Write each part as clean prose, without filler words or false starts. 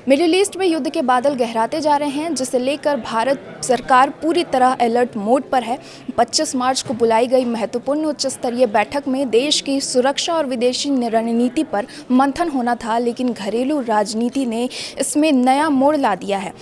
Middle east में युद्ध के बादल गहराते जा रहे हैं, जिसे लेकर भारत सरकार पूरी तरह अलर्ट मोड पर है। 25 मार्च को बुलाई गई महत्वपूर्ण उच्च स्तरीय बैठक में देश की सुरक्षा और विदेशी रणनीति पर मंथन होना था, लेकिन घरेलू राजनीति ने इसमें नया मोड़ ला दिया है।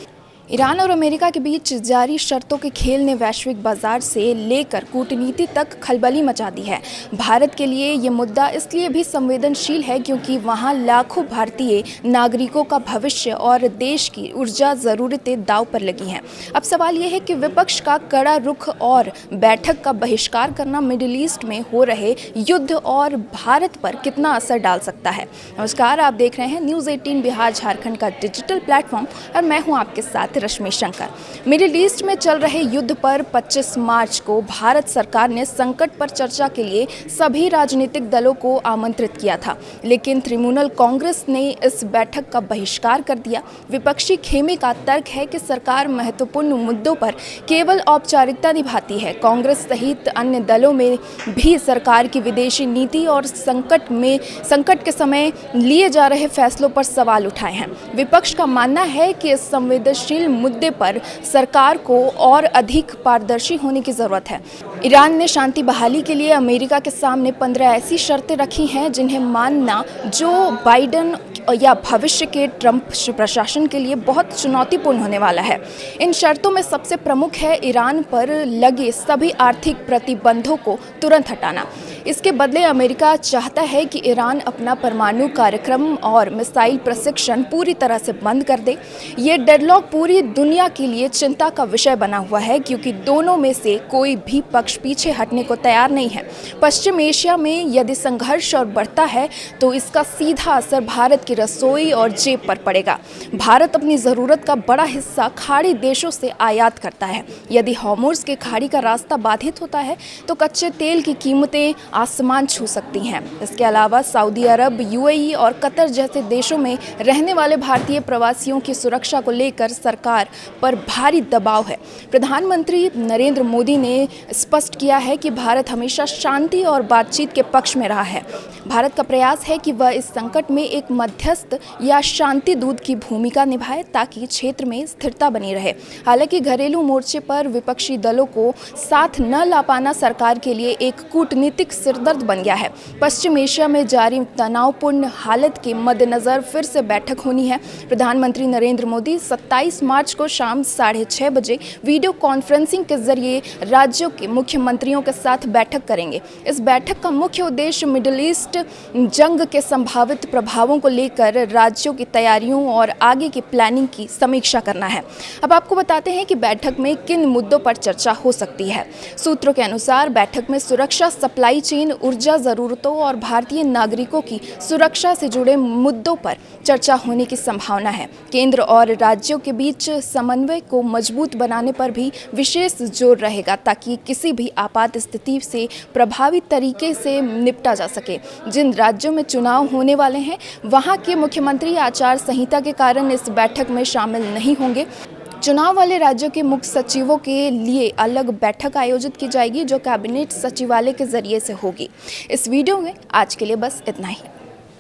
ईरान और अमेरिका के बीच जारी शर्तों के खेल ने वैश्विक बाजार से लेकर कूटनीति तक खलबली मचा दी है। भारत के लिए ये मुद्दा इसलिए भी संवेदनशील है क्योंकि वहाँ लाखों भारतीय नागरिकों का भविष्य और देश की ऊर्जा ज़रूरतें दांव पर लगी हैं। अब सवाल ये है कि विपक्ष का कड़ा रुख और बैठक का बहिष्कार करना मिडिल ईस्ट में हो रहे युद्ध और भारत पर कितना असर डाल सकता है। नमस्कार, आप देख रहे हैं न्यूज़ 18 बिहार झारखंड का डिजिटल प्लेटफॉर्म और मैं हूँ आपके साथ रश्मि शंकर। मिडिल ईस्ट में चल रहे युद्ध पर 25 मार्च को भारत सरकार ने संकट पर चर्चा के लिए सभी राजनीतिक दलों को आमंत्रित किया था, लेकिन तृणमूल कांग्रेस ने इस बैठक का बहिष्कार कर दिया। विपक्षी खेमे का तर्क है कि सरकार महत्वपूर्ण मुद्दों पर केवल औपचारिकता निभाती है। कांग्रेस सहित अन्य दलों में भी सरकार की विदेशी नीति और संकट के समय लिए जा रहे फैसलों पर सवाल उठाए हैं। विपक्ष का मानना है कि इस संवेदनशील मुद्दे पर सरकार को और अधिक पारदर्शी होने की जरूरत है। ईरान ने शांति बहाली के लिए अमेरिका के सामने 15 ऐसी शर्तें रखी हैं जिन्हें मानना जो बाइडेन या भविष्य के ट्रंप प्रशासन के लिए बहुत चुनौतीपूर्ण होने वाला है। इन शर्तों में सबसे प्रमुख है ईरान पर लगे सभी आर्थिक प्रतिबंधों को तुरंत हटाना। इसके बदले अमेरिका चाहता है कि ईरान अपना परमाणु कार्यक्रम और मिसाइल प्रशिक्षण पूरी तरह से बंद कर दे। ये डेडलॉक पूरी दुनिया के लिए चिंता का विषय बना हुआ है क्योंकि दोनों में से कोई भी पक्ष पीछे हटने को तैयार नहीं है। पश्चिम एशिया में यदि संघर्ष और बढ़ता है तो इसका सीधा असर भारत की रसोई और जेब पर पड़ेगा। भारत अपनी ज़रूरत का बड़ा हिस्सा खाड़ी देशों से आयात करता है। यदि हॉर्मुज़ के खाड़ी का रास्ता बाधित होता है तो कच्चे तेल की कीमतें आसमान छू सकती हैं। इसके अलावा सऊदी अरब, यूएई और कतर जैसे देशों में रहने वाले भारतीय प्रवासियों की सुरक्षा को लेकर सरकार पर भारी दबाव है। प्रधानमंत्री नरेंद्र मोदी ने स्पष्ट किया है कि भारत हमेशा शांति और बातचीत के पक्ष में रहा है। भारत का प्रयास है कि वह इस संकट में एक मध्यस्थ या शांति दूत की भूमिका निभाए ताकि क्षेत्र में स्थिरता बनी रहे। हालांकि घरेलू मोर्चे पर विपक्षी दलों को साथ न ला पाना सरकार के लिए एक कूटनीतिक सिरदर्द बन गया है। पश्चिम एशिया में जारी तनावपूर्ण हालत के मद्देनजर फिर से बैठक होनी है। प्रधानमंत्री नरेंद्र मोदी 27 मार्च को शाम 6:30 बजे वीडियो कॉन्फ्रेंसिंग के जरिए राज्यों के मुख्यमंत्रियों के साथ बैठक करेंगे। इस बैठक का मुख्य उद्देश्य मिडिल ईस्ट जंग के संभावित प्रभावों को लेकर राज्यों की तैयारियों और आगे की प्लानिंग की समीक्षा करना है। अब आपको बताते हैं कि बैठक में किन मुद्दों पर चर्चा हो सकती है। सूत्रों के अनुसार बैठक में सुरक्षा, सप्लाई चेन, ऊर्जा ज़रूरतों और भारतीय नागरिकों की सुरक्षा से जुड़े मुद्दों पर चर्चा होने की संभावना है। केंद्र और राज्यों के बीच समन्वय को मजबूत बनाने पर भी विशेष जोर रहेगा ताकि किसी भी आपात स्थिति से प्रभावी तरीके से निपटा जा सके। जिन राज्यों में चुनाव होने वाले हैं वहां के मुख्यमंत्री आचार संहिता के कारण इस बैठक में शामिल नहीं होंगे। चुनाव वाले राज्यों के मुख्य सचिवों के लिए अलग बैठक आयोजित की जाएगी जो कैबिनेट सचिवालय के जरिए से होगी। इस वीडियो में आज के लिए बस इतना ही।